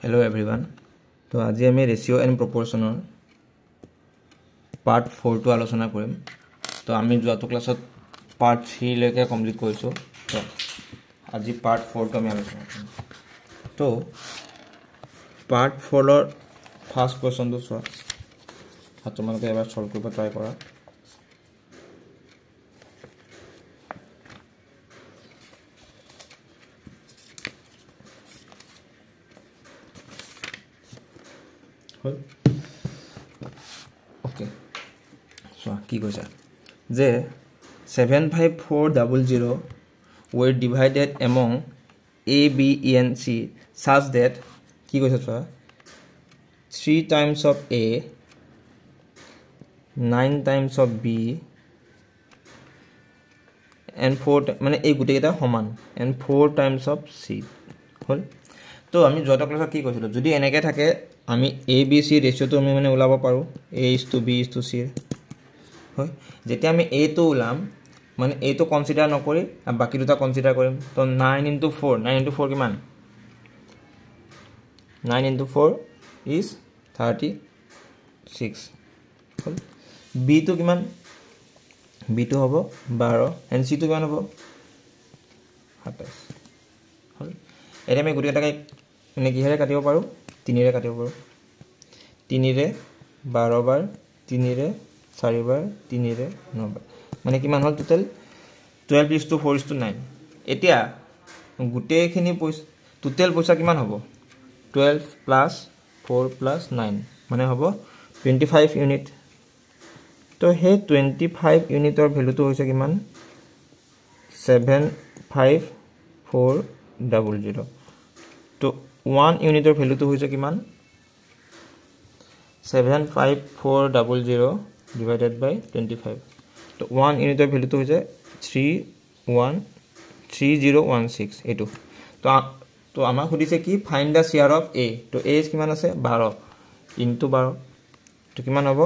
Hello everyone. So आज আমি ratio and प्रोपोर्शनर part 4 तो आलोचना करिम. तो आमी जोतो क्लासत पार्ट 3 लेके कंप्लीट কৰিছো. तो আজি पार्ट 4 तो आमी आलोचना करिम. तो पार्ट 4 ৰ ফাৰ্স্ট क्वेश्चन तो চোৱা. তোমালোকে এবাৰ সলভ কৰিব ট্ৰাই কৰা. ओके सो की কৈছে যে 75400 were divided among A, B, E and C such that কি কৈছে চোৱা 3 times of A 9 times of B and 4 মানে এই গুটেইটা সমান and 4 times of C হল. তো আমি যোৱা ক্লাছত কি কৈছিলো যদি এনেকে থাকে আমি A B C ৰেশিও তো আমি মানে উলাব পাৰো A:B C হয়. যেতিয়া আমি A তো উলাম মানে A তো কনসিডার নকৰি বাকি দুটা কনসিডাৰ কৰিম. তো 9 into 4 9 into 4 কিমান 9 into 4 is 36 হল. B তো কিমান B তো হ'ব 12 and C তো কিমান হ'ব 27 হল. এটা আমি গুটেইটাকে মানে কিহেৰে কাটিব পাৰো 3 ৰে কাটিব পাৰো. 3 ৰে 12 বাৰ 3 ৰে 4 বাৰ 3 ৰে 9 বাৰ মানে কিমান হল টোটাল 12:4:9. এতিয়া গুটেইখিনি টোটাল পইচা কিমান হ'ব 12 plus 4 plus 9 মানে হ'ব 25 ইউনিট. তো হে 25 ইউনিটৰ ভ্যালুটো হৈছে কিমান 75400. তো 1 ইউনিটৰ ভ্যালুটো হৈছে কিমান 75400 divided by 25. তো 1 ইউনিটৰ ভ্যালুটো হৈছে 3016 এটো. তো আমাক খুদিছে কি find the share of A. তো A কিমান আছে 12 into 12 তো কিমান হ'ব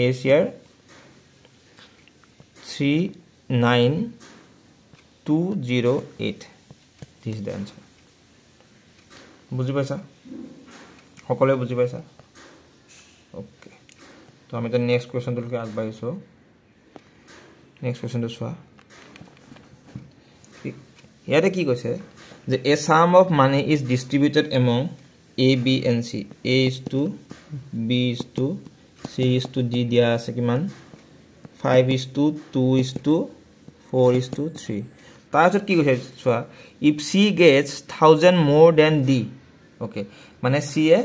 A share 39208. this is the answer. বুজি পাইছা সকলোৱে বুজি পাইছা ওকে. তো আমি তো নেক্সট কোৱেশ্চন তোলকে আগবাঢ়িছো. নেক্সট কোৱেশ্চন তো চোৱা. ইয়াতে কি কৈছে যে a sum of money is distributed among A, B and C. A is to B is to C is to D দিয়া আছে কিমান 5 is to 2 is to 4 is to 3. তাৰপিছত কি কৈছে চোৱা if C gets 1000 more than D. Okay মানে C এ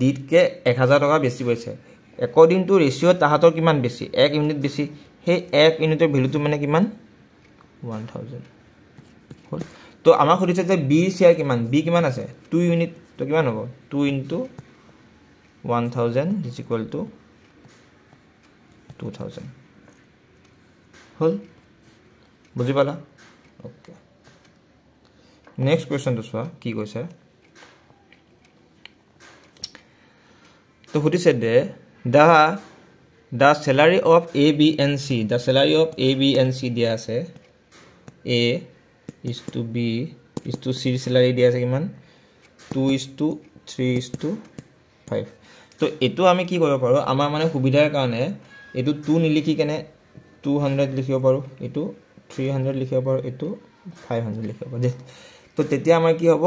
D কে 1000 টকা বেছি পাইছে according to ratio তাহাতৰ কিমান বেছি 1 ইউনিট বেছি. হে 1 ইউনিটৰ ভ্যালুটো মানে কিমান 1000 হল. তো আমাক খুদিছে যে B শেয়ার কিমান B কিমান আছে 2 ইউনিট. তো কিমান হ'ব 2 into 1000 is equal to 2000 হল. বুজি পালা ওকে. নেক্সট কোৱেশ্চন তো চোৱা কি কৈছে. তো খুদিছে দে the salary of A, B and C. The salary of A, B and C দিয়া আছে A is to B is to C salary দিয়া আছে কিমান 2 is to 3 is to 5. তো এটো আমি কি কৰিব পাৰো আমাৰ মানে সুবিধাৰ কাৰণে এটো 2 নিলিখি কেনে 200 লিখিব পাৰো এটো 300 লিখিব পাৰো এটো 500 লিখিব পাৰো. তো তেতিয়া আমাৰ কি হ'ব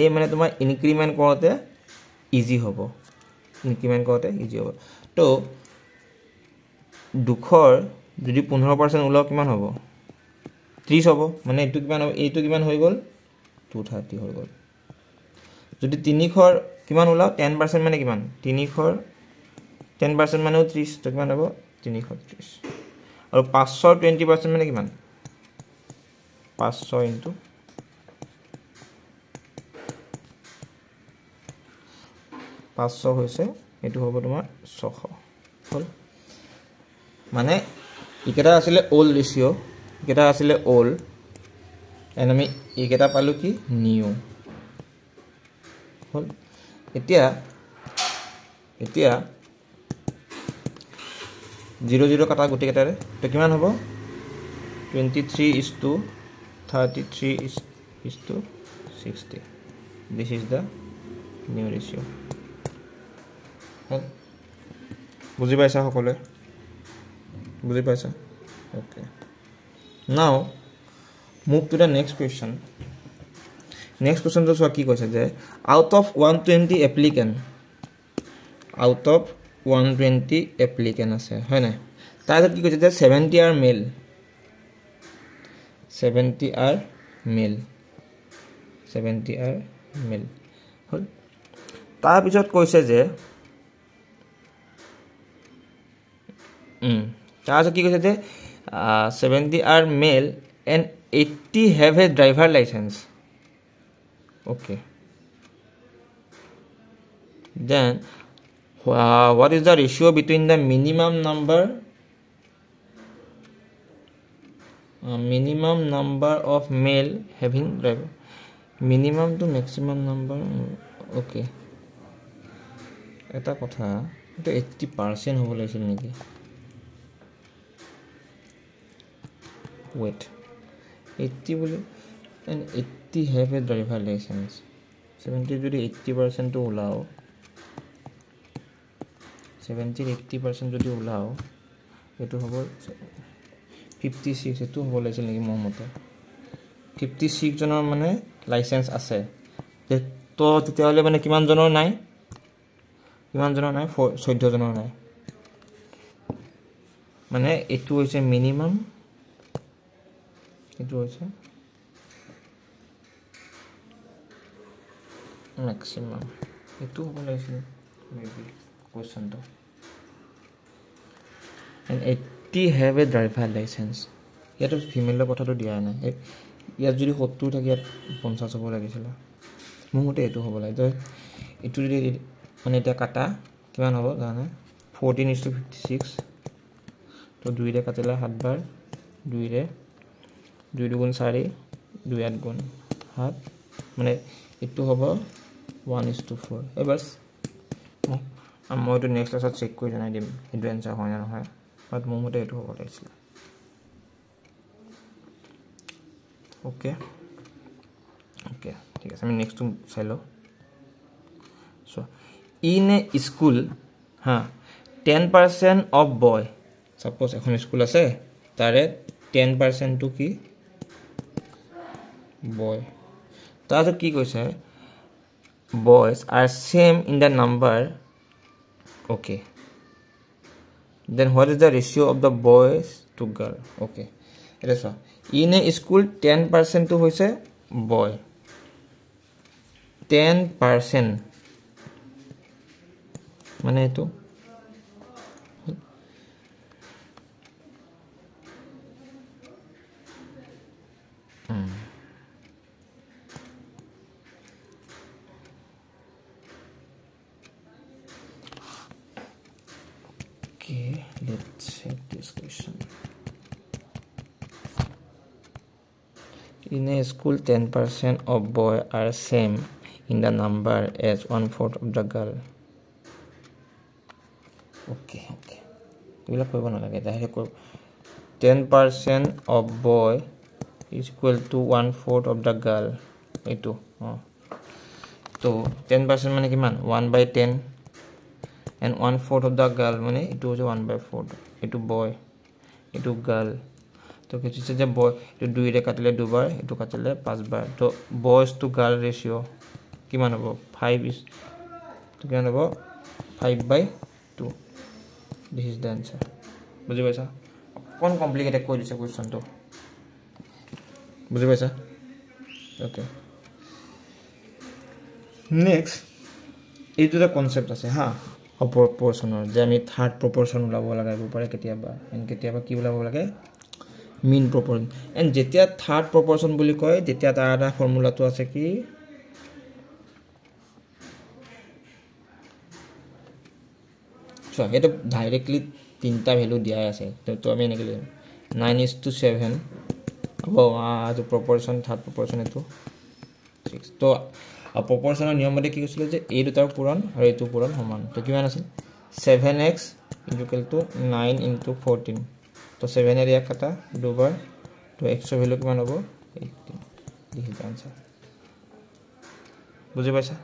এই মানে তোমাৰ ইনক্ৰিমেন্ট কৰোতে ইজি হ'ব. ইনক্ৰিমেন্ট কৰোতে ইজি হ'ব. তো দুখৰ যদি 15% উলাও কিমান হ'ব 30 হ'ব মানে এটো কিমান হ'ব এইটো কিমান হৈ গল 230 হৈ গল. যদি 3খৰ কিমান উলাও 10% মানে কিমান 3খৰ 10% মানে 30 তো কিমান হ'ব 330 আৰু 500 20% মানে কিমান 500 into 500 হৈছে এটো হ'ব তোমাৰ 600 হল. মানে ইকেটা আছিলে ওল্ড ৰেশিও ইকেটা আছিলে ওল্ড এন্ড আমি ইকেটা পালো কি নিউ হল. এতিয়া 00 কাটা গুটি কেটাৰে তো কিমান হ'ব 23 is to 33 is to 60. This is the new ratio' বুজি পাইছা সকলোৱে বুজি পাইছা okay now move to the next question next কুৱেশ্যনটো চোৱা কি কৈছে যে আউট অফ 120 এপ্লিকেণ্ট আছে হয় নাই তাৰপিছত কি কৈছে যে 70 are male 70 are male হ'ল তাৰপিছত কৈছে যে তাৰপিছত কি কৈছে যে 70 are male and 80 have a driver license okay then what is the ratio between the minimum number of male having driver minimum to maximum number okay এটা কথা এটা 80% হ'ব লাগিছিল নেকি wait 80 বুলি and 80 have a driver license 70 যদি 80% to ওলাও 70 80% যদি ওলাও এটো হ'ব 56 এটো হ'ব লাগিছিল নেকি মোৰ মতে 56 জনৰ মানে লাইসেন্স আছে তো তেতিয়াহলে মানে কিমান জনৰ নাই 14 জনৰ নাই মানে এটো হৈছে মিনিমাম এটো হৈছে maximum এটো হ'ব লাগিছিল maybe কোৱেশ্চনটো and 80 have a driver license ইয়াতো ফিমেলৰ কথাটো দিয়া নাই ইয়াত যদি 70 থাকে ইয়াত 50 হ'ব লাগিছিল মোৰ মতে এটো হ'ব লাগে এটো যদি মানে এটা কাটা কিমান হ'ব জানা 14:56 তো 2 ৰে কাটিলে 7 বাৰ 2 ৰে 2 দুগুণ 4 2 8 গুণ 7 মানে এটো হ'ব 1:4 এবাৰ মই তো নেক্সট ক্লাছত চেক কৰি জনাই দিম এটো এনসাৰ হয় না নহয় বাট মোৰ মতে এটো হ'ব লাগিছিল ওকে ঠিক আছে আমি নেক্সট টু চাই লও so in a school 10% of boy suppose এখন স্কুল আছে তারে 10% টু কি boy তাতে কি কৈছে boys are same in the number okay then what is the ratio of the boys to girl okay it is in a school 10% to hoise boy 10% মানে এটো okay let's check this question in a school 10% of boy are same in the number as 1/4 of the girl okay এগুলা কইব না লাগে তাহে কই 10% of boy is equal to 1/4 of the girl এটো তো 10% মানে কিমান 1/10 and 1/4 of the girl মানে এটো হচ্ছে 1/4 এটো boy এটো girl তো কিছু যে boy এটো 2 রে কাটিলে দুবার এটো কাটিলে 5 বার তো boys to girl ratio কিমান হ'ব 5 is তো কিমান হ'ব 5/2 this is the answer বুজি পাইছা কোন কমপ্লিকেটেড কই দিছে কোৱেশ্চনটো বুজি পাইছা ওকে নেক্সট এইটো এটা কনসেপ্ট আছে proportional যে আমি থার্ড proportion উলাব লাগাব পারে কেতিয়াবা এন কেতিয়াবা কি উলাব লাগে mean proportion এন যেতিয়া থার্ড proportion বুলি কয় তেতিয়া তাৰ এটা ফৰ্মুলাটো আছে কি সো এটা ডাইৰেক্টলি তিনটা ভ্যালু দিয়া আছে তো আমি এনেকে 9:7 হ'ব আটো proportion থার্ড proportion এটো 6 তো proportional নিয়ম মতে কি কৈছিল যে এই দুটাৰ পূৰণ আৰু এইটো পূৰণ সমান তো কিমান আছিল 7x = 9 * 14 তো 7 এর এক কাটা দুবার তো x এর ভ্যালু কিমান হ'ব 18 দিস আনসার বুজি পাইছা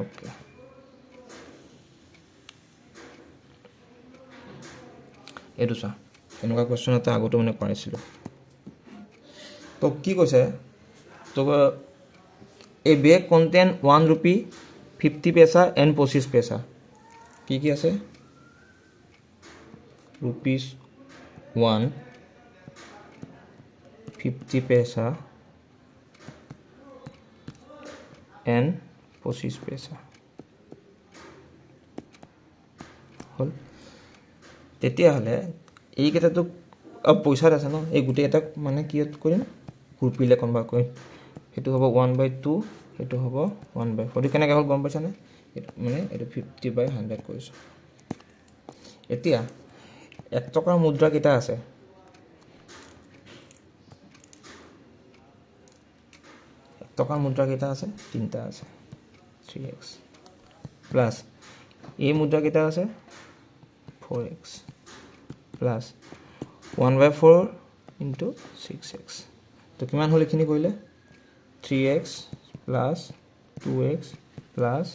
ওকে এইটো চা এনেকুৱা কোৱেশ্চন এটা আগতে মানে কৰাইছিলোঁ তো কি কৈছে তো এ বেগ content 1 rupee 50 paisa and 25 paisa কি আছে rupees 1 50 paisa and 25 paisa হল তেতিয়া হলে এই কেটা তো পইচা আছে না এই গুটে এটা মানে কি কৰিম গ্ৰুপিলে কনভাৰ্ট কৰিম হেতু হ'ব 1/2 হেতু হ'ব 1/4 কেনেকৈ হ'ল গম পাইছা না মানে এটো 50/100 কৰিছো এতিয়া 1 টকাৰ মুদ্ৰা কেটা আছে 1 টকাৰ মুদ্ৰা কেটা আছে তিনটা আছে 3x প্লাস এই মুদ্ৰা কেটা আছে 4x plus 1/4 into 6x তো কিমান হল এখিনি কইলে 3x plus 2x plus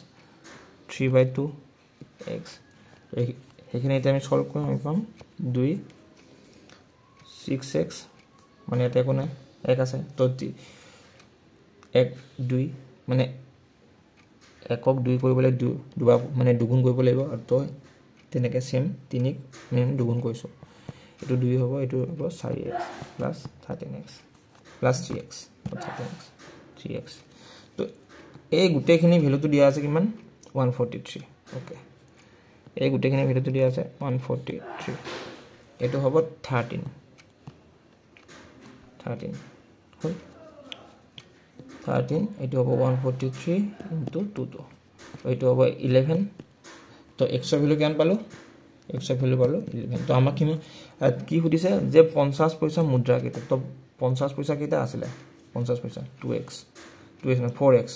3/2x এখিনি এটা আমি সলভ কৰিম আমি পাম 2 6x মানে এটা কোন এক আছে তো 1 2 মানে একক 2 কৰিবলৈ দুবা মানে দুগুণ কৰিব লাগিব আৰু তো তেনেকে সেম 3 মেন দুগুণ কৰিছো এটো 2 হ'ব এটো হ'ব 4x plus 13x plus 3x 3x তো এই গুটেখিনি ভ্যালুটো দিয়া আছে কিমান 143 ওকে এই গুটেখিনি ভ্যালুটো দিয়া আছে 143 এটো হ'ব 13 হল 13 এটো হ'ব 143 into 2 তো এটো হ'ব 11 তো x এর ভ্যালু কেন পালো x এর ভ্যালু পালো 11 তো আমাক কি সুধিছে যে 50 পয়সা মুদ্রা কেটা তো 50 পয়সা কেটা আসলে 50 পয়সা 2x না 4x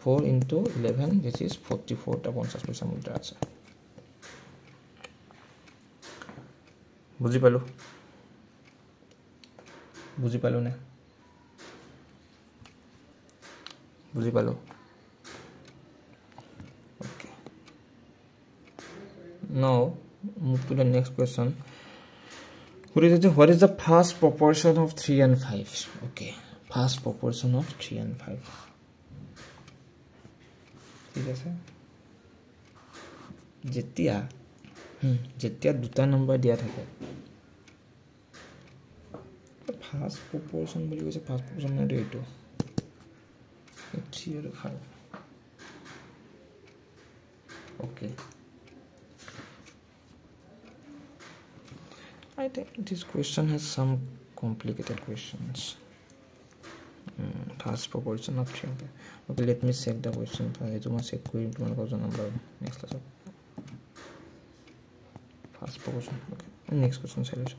4 into 11 which is 44 টা 50 পয়সা মুদ্রা আছে বুঝি পালো না বুঝি পালো Now move to the next question. What is the first proportion of 3 and 5? Okay, first proportion of 3 and 5. ঠিক আছে যেতিয়া দুটা নম্বৰ দিয়া থাকে ফাৰ্স্ট প্ৰপোৰ্শন বুলি কৈছে ফাৰ্স্ট প্ৰপোৰ্শন মানে এইটো 3 আৰু 5 okay I think this question has some complicated questions first proportion of 3 okay let me check the question I must check to number next class first proportion okay next question solution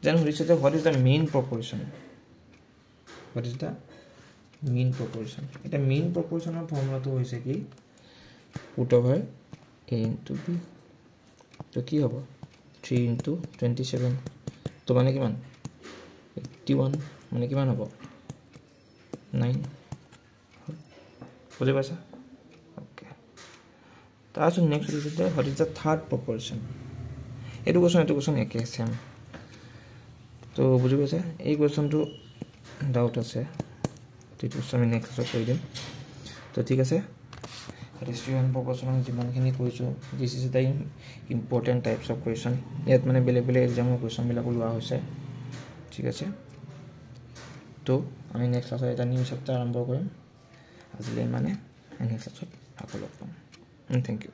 then what is the mean proportion এটা mean proportion of formula to hoise ki put over a into b to ki hobo 3 into 27 to mane kiman 81 mane kiman hobo 9 বুঝে পাইছা okay তারপর next হচ্ছে what is the third proportion education একে same তো বুঝে পাইছা এই কোশ্চেনটো doubt আছে ঠিক আছে আমি নেক্সট ক্লাসত কৰি দিম তো ঠিক আছে রেস্টুরেন্ট proportion যিমানখিনি কৈছো this is the important types of question ইয়াত মানে বেলেগ এক্সামৰ কোশ্চন বিলাক লোৱা হৈছে ঠিক আছে তো আমি নেক্সট ক্লাসত এটা নিউ চেপ্টাৰ আৰম্ভ কৰিম আজিলৈ মানে নেক্সট ক্লাসত আকৌ লগ পাম থ্যাংক ইউ